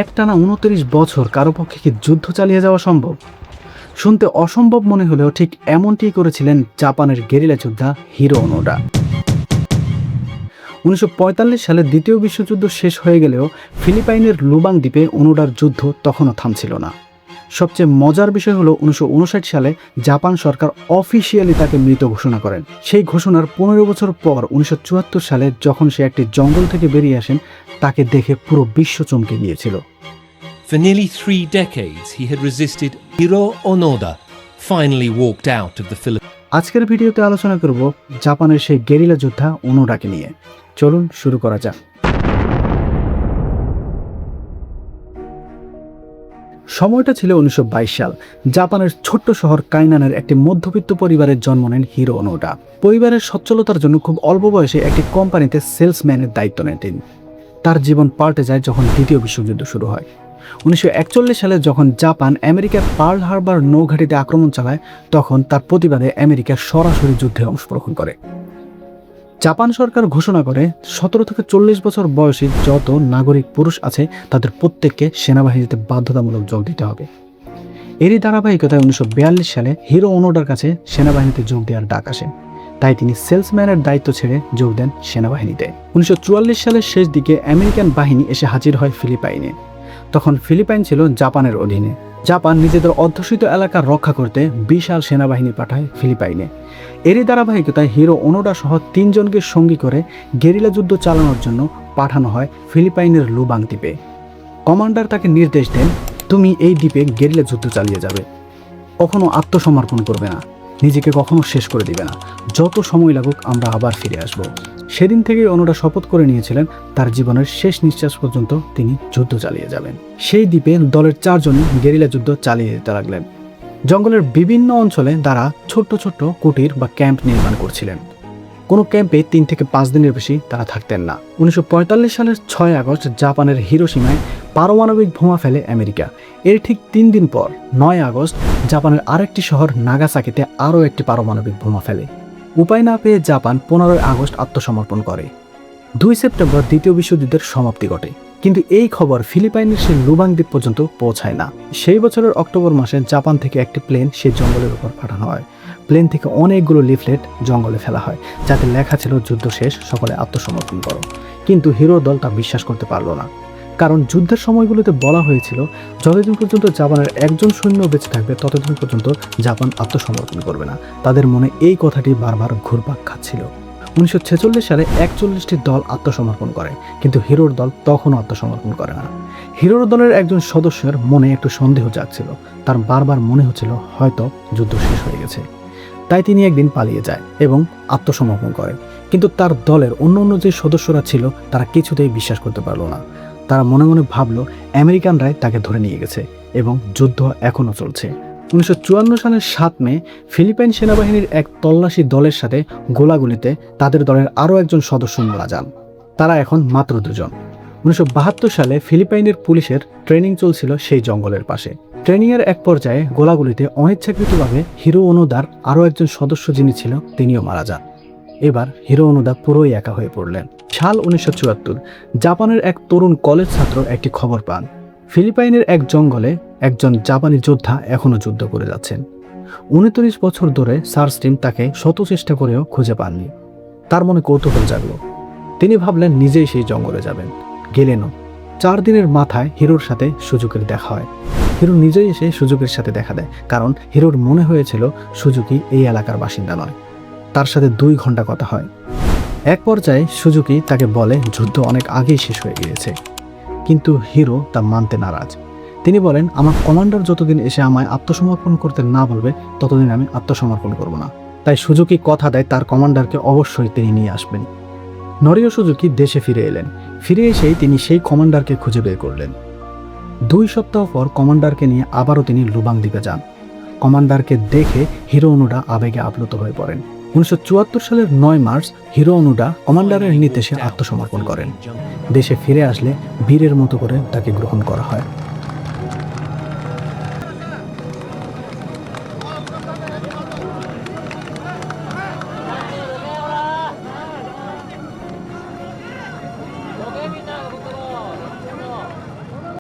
একটানা ২৯ বছর কারো পক্ষে কি যুদ্ধ চালিয়ে যাওয়া সম্ভব? শুনতে অসম্ভব মনে হলেও ঠিক এমনটিই করেছিলেন জাপানের গেরিলা যোদ্ধা হিরো ওনোডা। ১৯৪৫ সালে দ্বিতীয় বিশ্বযুদ্ধ শেষ হয়ে গেলেও ফিলিপাইনের লুবাং দ্বীপে ওনোডার যুদ্ধ তখনও থামছিল না। সবচেয়ে মজার বিষয় হলো ১৯৫৯ সালে জাপান সরকার অফিসিয়ালি তাকে মৃত ঘোষণা করেন। সেই ঘোষণার ১৫ বছর পর ১৯৭৪ সালে যখন সে একটি জঙ্গল থেকে বেরিয়ে আসেন, তাকে দেখে পুরো বিশ্ব চমকে গিয়েছিল। For nearly 3 decades, he had resisted. Hiro Onoda finally walked out of the Philippines. আজকের ভিডিওতে আলোচনা করব জাপানের সেই গেরিলা যোদ্ধা ওনোডাকে নিয়ে। চলুন শুরু করা যাক। সময়টা ছিল ১৯২২ সাল। জাপানের ছোট্ট শহর কাইনানের একটি মধ্যবিত্ত পরিবারের জন্ম নেন হিরো ওনোডা। পরিবারের সচ্ছলতার জন্য খুব অল্প বয়সে একটি কোম্পানিতে সেলসম্যানের দায়িত্ব নেন তিনি। তার জীবন পাল্টে যায় যখন দ্বিতীয় বিশ্বযুদ্ধ শুরু হয়। ১৯৪১ সালে যখন জাপান আমেরিকার পার্ল হারবার নৌঘাঁটিতে আক্রমণ চালায়, তখন তার প্রতিবাদে আমেরিকা সরাসরি যুদ্ধে অংশগ্রহণ করে। জাপান সরকার ঘোষণা করে ১৭ থেকে ৪০ বছর বয়সী যত নাগরিক পুরুষ আছে তাদের প্রত্যেককে সেনাবাহিনীতে বাধ্যতামূলক যোগ দিতে হবে। এরই ধারাবাহিকতায় ১৯৪২ সালে হিরো ওনোডার কাছে সেনাবাহিনীতে যোগ দেওয়ার ডাক আসে। তাই তিনি সেলসম্যানের দায়িত্ব ছেড়ে যোগ দেন সেনাবাহিনীতে। ১৯৪৪ সালের শেষ দিকে আমেরিকান বাহিনী এসে হাজির হয় ফিলিপাইনে। তখন ফিলিপাইন ছিল জাপানের অধীনে। জাপান নিজেদের অধ্যুষিত এলাকা রক্ষা করতে বিশাল সেনাবাহিনী পাঠায় ফিলিপাইনে। এরই ধারাবাহিকতায় হিরো ওনোডা সহ ৩ জনকে সঙ্গী করে গেরিলা যুদ্ধ চালানোর জন্য পাঠানো হয় ফিলিপাইনের লুবাং দ্বীপে। কমান্ডার তাকে নির্দেশ দেন, তুমি এই দ্বীপে গেরিলা যুদ্ধ চালিয়ে যাবে, কখনো আত্মসমর্পণ করবে না, নিজেকে কখনো শেষ করে দিবে না, যত সময় লাগুক আমরা আবার ফিরে আসব। সেদিন থেকেই ওনোডা শপথ করে নিয়েছিলেন তার জীবনের শেষ নিঃশ্বাস পর্যন্ত তিনি যুদ্ধ চালিয়ে যাবেন। সেই দ্বীপে দলের ৪ জনই গেরিলা যুদ্ধ চালিয়ে যেতে লাগলেন। জঙ্গলের বিভিন্ন অঞ্চলে তারা ছোট্ট ছোট্ট কুটির বা ক্যাম্প নির্মাণ করছিলেন। কোনো ক্যাম্পে ৩ থেকে ৫ দিনের বেশি তারা থাকতেন না। ১৯৪৫ সালের ৬ আগস্ট জাপানের হিরোশিমায় পারমাণবিক বোমা ফেলে আমেরিকা। এর ঠিক ৩ দিন পর ৯ আগস্ট জাপানের আরেকটি শহর নাগাসাকিতে আরও একটি পারমাণবিক বোমা ফেলে। উপায় না পেয়ে জাপান ১৫ আগস্ট আত্মসমর্পণ করে। ২ সেপ্টেম্বর দ্বিতীয় বিশ্বযুদ্ধের সমাপ্তি ঘটে। কিন্তু এই খবর ফিলিপাইনের সেই লুবাং দ্বীপ পর্যন্ত পৌঁছায় না। সেই বছরের অক্টোবর মাসে জাপান থেকে একটি প্লেন সেই জঙ্গলের উপর পাঠানো হয়। প্লেন থেকে অনেকগুলো লিফলেট জঙ্গলে ফেলা হয়, যাতে লেখা ছিল যুদ্ধ শেষ, সকলে আত্মসমর্পণ করো। কিন্তু হিরোর দল তা বিশ্বাস করতে পারল না, কারণ যুদ্ধের সময়গুলোতে বলা হয়েছিল যতদিন পর্যন্ত জাপানের একজন সৈন্য বেঁচে থাকবে ততদিন পর্যন্ত জাপান আত্মসমর্পণ করবে না। তাদের মনে এই কথাটি বারবার ঘুরপাক খাচ্ছিল। ১৯৪৬ সালে ৪১টি দল আত্মসমর্পণ করে, কিন্তু হিরোর দল তখনও আত্মসমর্পণ করে না। হিরোর দলের একজন সদস্যের মনে একটু সন্দেহ জাগছিল। তার বারবার মনে হচ্ছিল হয়তো যুদ্ধ শেষ হয়ে গেছে। তাই তিনি একদিন পালিয়ে যায় এবং আত্মসমর্পণ করে। কিন্তু তার দলের অন্য যে সদস্যরা ছিল তারা কিছুতেই বিশ্বাস করতে পারল না। তারা মনে মনে ভাবল আমেরিকানরাই তাকে ধরে নিয়ে গেছে এবং যুদ্ধ এখনও চলছে। ১৯৫৪ সালের ৭ মে ফিলিপাইন সেনাবাহিনীর এক তল্লাশি দলের সাথে গোলাগুলিতে তাদের দলের আরও একজন সদস্য মারা যান। তারা এখন মাত্র ২ জন। ১৯৭২ সালে ফিলিপাইনের পুলিশের ট্রেনিং চলছিল সেই জঙ্গলের পাশে। ট্রেনিংয়ের এক পর্যায়ে গোলাগুলিতে অনিচ্ছাকৃতভাবে হিরো ওনোদার আরও একজন সদস্য যিনি ছিল তিনিও মারা যান। এবার হিরো ওনোদা পুরোই একা হয়ে পড়লেন। সাল ১৯৭৪, জাপানের এক তরুণ কলেজ ছাত্র একটি খবর পান, ফিলিপাইনের এক জঙ্গলে একজন জাপানি যোদ্ধা এখনও যুদ্ধ করে যাচ্ছেন। ৩৯ বছর ধরে সার্চ টিম তাকে শত চেষ্টা করেও খুঁজে পাননি। তার মনে কৌতূহল জাগলো। তিনি ভাবলেন নিজেই সেই জঙ্গলে যাবেন। গেলেনও। ৪ দিনের মাথায় হিরোর সাথে সুজুকির দেখা হয়। হিরো নিজেই এসে সুজুকির সাথে দেখা দেয়, কারণ হিরোর মনে হয়েছিল সুজুকি এই এলাকার বাসিন্দা নয়। তার সাথে ২ ঘন্টা কথা হয়। এক পর্যায়ে সুজুকি তাকে বলে যুদ্ধ অনেক আগেই শেষ হয়ে গিয়েছে, কিন্তু হিরো তা মানতে নারাজ। তিনি বলেন, আমার কমান্ডার যতদিন এসে আমায় আত্মসমর্পণ করতে না বলবে ততদিন আমি আত্মসমর্পণ করব না। তাই সুজুকি কথা দেয় তার কমান্ডারকে অবশ্যই তিনি নিয়ে আসবেন। নরিও সুজুকি দেশে ফিরে এলেন। ফিরে এসেই তিনি সেই কমান্ডারকে খুঁজে বের করলেন। ২ সপ্তাহ পর কমান্ডারকে নিয়ে আবারও তিনি লুবাং দ্বীপে যান। কমান্ডারকে দেখে হিরো ওনোডা আবেগে আপ্লুত হয়ে পড়েন। ১৯৭৪ সালের ৯ মার্চ হিরো ওনোডা কমান্ডারের নির্দেশে আত্মসমর্পণ করেন। দেশে ফিরে আসলে বীরের মতো করে তাকে গ্রহণ করা হয়।